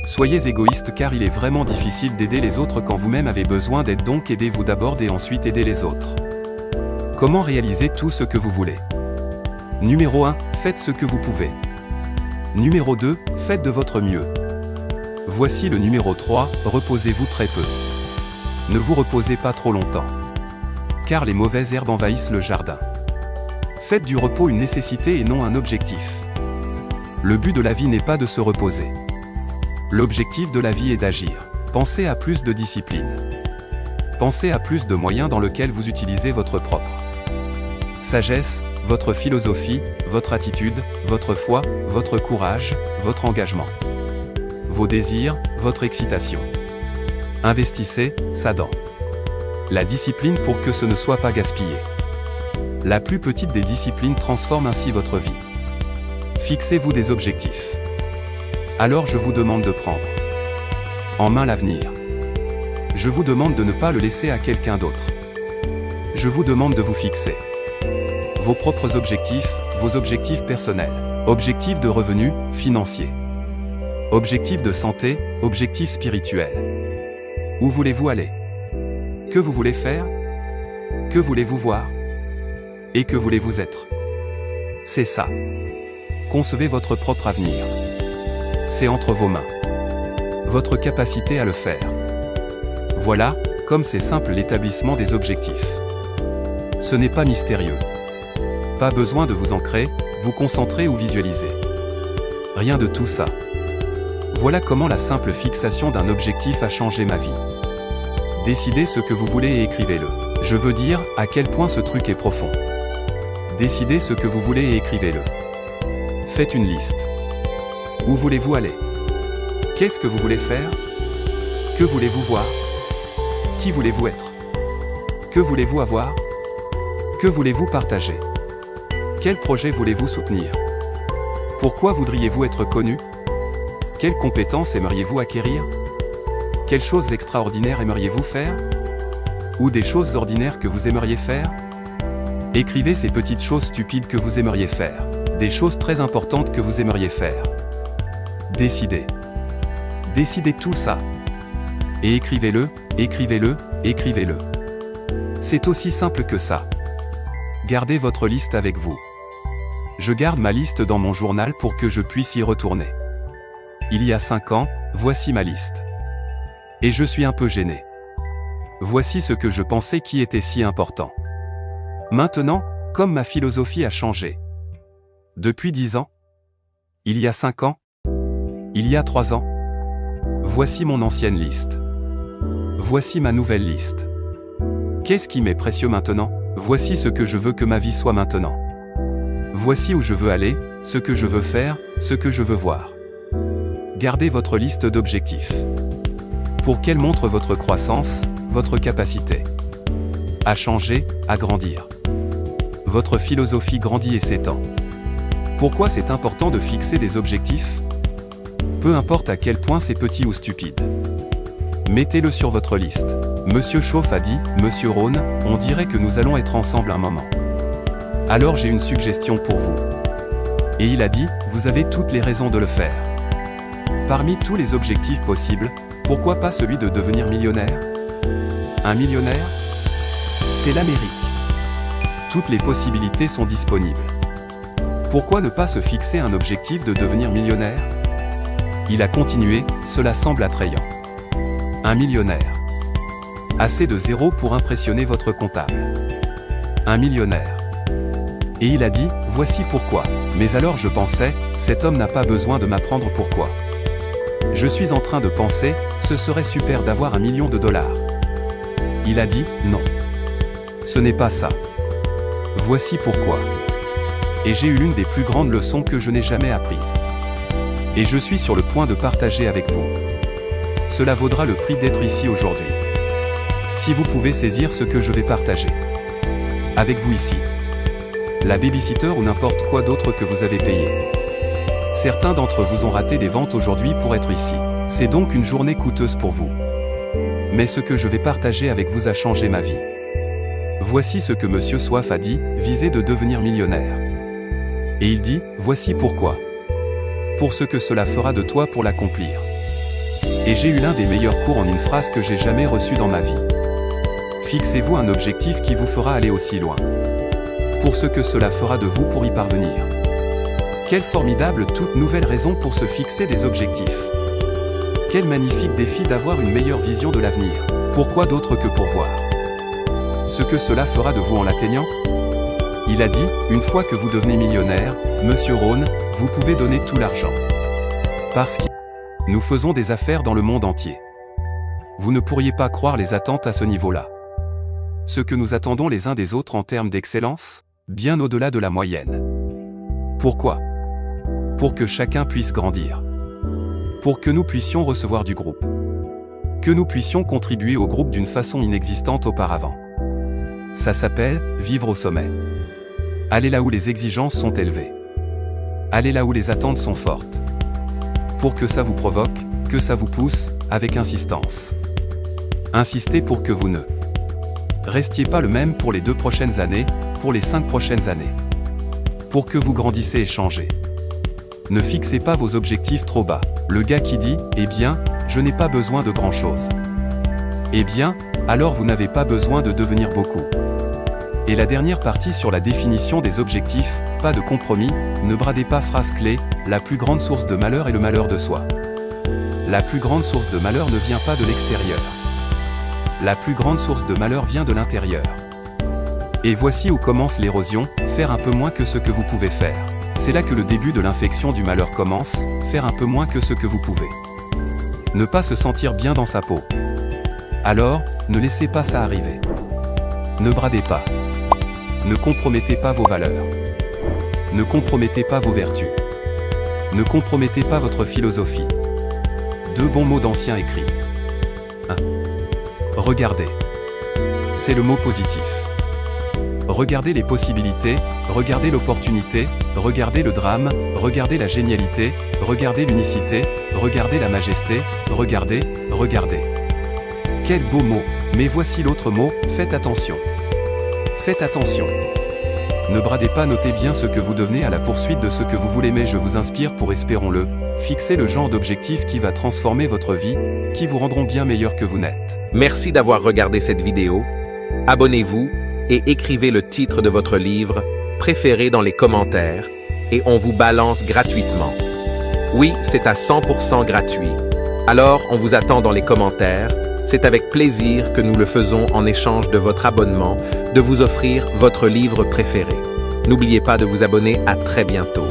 Soyez égoïste car il est vraiment difficile d'aider les autres quand vous-même avez besoin d'aide, donc aidez-vous d'abord et ensuite aidez les autres. Comment réaliser tout ce que vous voulez? Numéro 1, faites ce que vous pouvez. Numéro 2, faites de votre mieux. Voici le numéro 3, reposez-vous très peu. Ne vous reposez pas trop longtemps. Car les mauvaises herbes envahissent le jardin. Faites du repos une nécessité et non un objectif. Le but de la vie n'est pas de se reposer. L'objectif de la vie est d'agir. Pensez à plus de discipline. Pensez à plus de moyens dans lesquels vous utilisez votre propre sagesse, votre philosophie, votre attitude, votre foi, votre courage, votre engagement, vos désirs, votre excitation. Investissez ça dans la discipline pour que ce ne soit pas gaspillé. La plus petite des disciplines transforme ainsi votre vie. Fixez-vous des objectifs. Alors je vous demande de prendre en main l'avenir. Je vous demande de ne pas le laisser à quelqu'un d'autre. Je vous demande de vous fixer vos propres objectifs, vos objectifs personnels, objectifs de revenus financiers, objectifs de santé, objectifs spirituels. Où voulez-vous aller? Que vous voulez faire? Que voulez-vous voir? Et que voulez-vous être? C'est ça. Concevez votre propre avenir. C'est entre vos mains. Votre capacité à le faire. Voilà, comme c'est simple l'établissement des objectifs. Ce n'est pas mystérieux. Pas besoin de vous ancrer, vous concentrer ou visualiser. Rien de tout ça. Voilà comment la simple fixation d'un objectif a changé ma vie. Décidez ce que vous voulez et écrivez-le. Je veux dire, à quel point ce truc est profond. Décidez ce que vous voulez et écrivez-le. Faites une liste. Où voulez-vous aller? Qu'est-ce que vous voulez faire? Que voulez-vous voir? Qui voulez-vous être? Que voulez-vous avoir? Que voulez-vous partager? Quel projet voulez-vous soutenir? Pourquoi voudriez-vous être connu? Quelles compétences aimeriez-vous acquérir? Quelles choses extraordinaires aimeriez-vous faire? Ou des choses ordinaires que vous aimeriez faire? Écrivez ces petites choses stupides que vous aimeriez faire. Des choses très importantes que vous aimeriez faire. Décidez. Décidez tout ça. Et écrivez-le, écrivez-le, écrivez-le. C'est aussi simple que ça. Gardez votre liste avec vous. Je garde ma liste dans mon journal pour que je puisse y retourner. Il y a 5 ans, voici ma liste. Et je suis un peu gêné. Voici ce que je pensais qui était si important. Maintenant, comme ma philosophie a changé. Depuis 10 ans. Il y a 5 ans. Il y a 3 ans. Voici mon ancienne liste. Voici ma nouvelle liste. Qu'est-ce qui m'est précieux maintenant? Voici ce que je veux que ma vie soit maintenant. Voici où je veux aller, ce que je veux faire, ce que je veux voir. Gardez votre liste d'objectifs. Pour qu'elle montre votre croissance, votre capacité à changer, à grandir. Votre philosophie grandit et s'étend. Pourquoi c'est important de fixer des objectifs? Peu importe à quel point c'est petit ou stupide. Mettez-le sur votre liste. Monsieur Chauffe a dit, Monsieur Rhône, on dirait que nous allons être ensemble un moment. Alors j'ai une suggestion pour vous. Et il a dit, vous avez toutes les raisons de le faire. Parmi tous les objectifs possibles, pourquoi pas celui de devenir millionnaire? Un millionnaire? C'est l'Amérique. Toutes les possibilités sont disponibles. Pourquoi ne pas se fixer un objectif de devenir millionnaire? Il a continué, cela semble attrayant. Un millionnaire. Assez de zéro pour impressionner votre comptable. Un millionnaire. Et il a dit, voici pourquoi. Mais alors je pensais, cet homme n'a pas besoin de m'apprendre pourquoi. Je suis en train de penser, ce serait super d'avoir $1 million. Il a dit, non. Ce n'est pas ça. Voici pourquoi. Et j'ai eu l'une des plus grandes leçons que je n'ai jamais apprises. Et je suis sur le point de partager avec vous. Cela vaudra le prix d'être ici aujourd'hui. Si vous pouvez saisir ce que je vais partager avec vous ici. La babysitter ou n'importe quoi d'autre que vous avez payé. Certains d'entre vous ont raté des ventes aujourd'hui pour être ici. C'est donc une journée coûteuse pour vous. Mais ce que je vais partager avec vous a changé ma vie. Voici ce que Monsieur Soif a dit, viser de devenir millionnaire. Et il dit, voici pourquoi. Pour ce que cela fera de toi pour l'accomplir. Et j'ai eu l'un des meilleurs cours en une phrase que j'ai jamais reçu dans ma vie. Fixez-vous un objectif qui vous fera aller aussi loin. Pour ce que cela fera de vous pour y parvenir. Quelle formidable toute nouvelle raison pour se fixer des objectifs. Quel magnifique défi d'avoir une meilleure vision de l'avenir. Pourquoi d'autre que pour voir ce que cela fera de vous en l'atteignant? Il a dit, une fois que vous devenez millionnaire, Monsieur Rhône, vous pouvez donner tout l'argent. Parce que nous faisons des affaires dans le monde entier. Vous ne pourriez pas croire les attentes à ce niveau-là. Ce que nous attendons les uns des autres en termes d'excellence, bien au-delà de la moyenne. Pourquoi? Pour que chacun puisse grandir. Pour que nous puissions recevoir du groupe. Que nous puissions contribuer au groupe d'une façon inexistante auparavant. Ça s'appelle vivre au sommet. Aller là où les exigences sont élevées. Aller là où les attentes sont fortes. Pour que ça vous provoque, que ça vous pousse, avec insistance. Insistez pour que vous ne restiez pas le même pour les 2 prochaines années, pour les 5 prochaines années. Pour que vous grandissez et changez. Ne fixez pas vos objectifs trop bas. Le gars qui dit « Eh bien, je n'ai pas besoin de grand-chose ». Eh bien, alors vous n'avez pas besoin de devenir beaucoup. Et la dernière partie sur la définition des objectifs, pas de compromis, ne bradez pas phrase clé, la plus grande source de malheur est le malheur de soi. La plus grande source de malheur ne vient pas de l'extérieur. La plus grande source de malheur vient de l'intérieur. Et voici où commence l'érosion, faire un peu moins que ce que vous pouvez faire. C'est là que le début de l'infection du malheur commence, faire un peu moins que ce que vous pouvez. Ne pas se sentir bien dans sa peau. Alors, ne laissez pas ça arriver. Ne bradez pas. Ne compromettez pas vos valeurs. Ne compromettez pas vos vertus. Ne compromettez pas votre philosophie. 2 bons mots d'anciens écrits. 1. Regardez. C'est le mot positif. Regardez les possibilités, regardez l'opportunité, regardez le drame, regardez la génialité, regardez l'unicité, regardez la majesté, regardez, regardez. Quel beau mot, mais voici l'autre mot, faites attention. Faites attention. Ne bradez pas, notez bien ce que vous devenez à la poursuite de ce que vous voulez, mais je vous inspire pour, espérons-le, fixer le genre d'objectif qui va transformer votre vie, qui vous rendront bien meilleur que vous n'êtes. Merci d'avoir regardé cette vidéo. Abonnez-vous et écrivez le titre de votre livre préféré dans les commentaires et on vous balance gratuitement. Oui, c'est à 100% gratuit. Alors, on vous attend dans les commentaires. C'est avec plaisir que nous le faisons en échange de votre abonnement, de vous offrir votre livre préféré. N'oubliez pas de vous abonner. À très bientôt.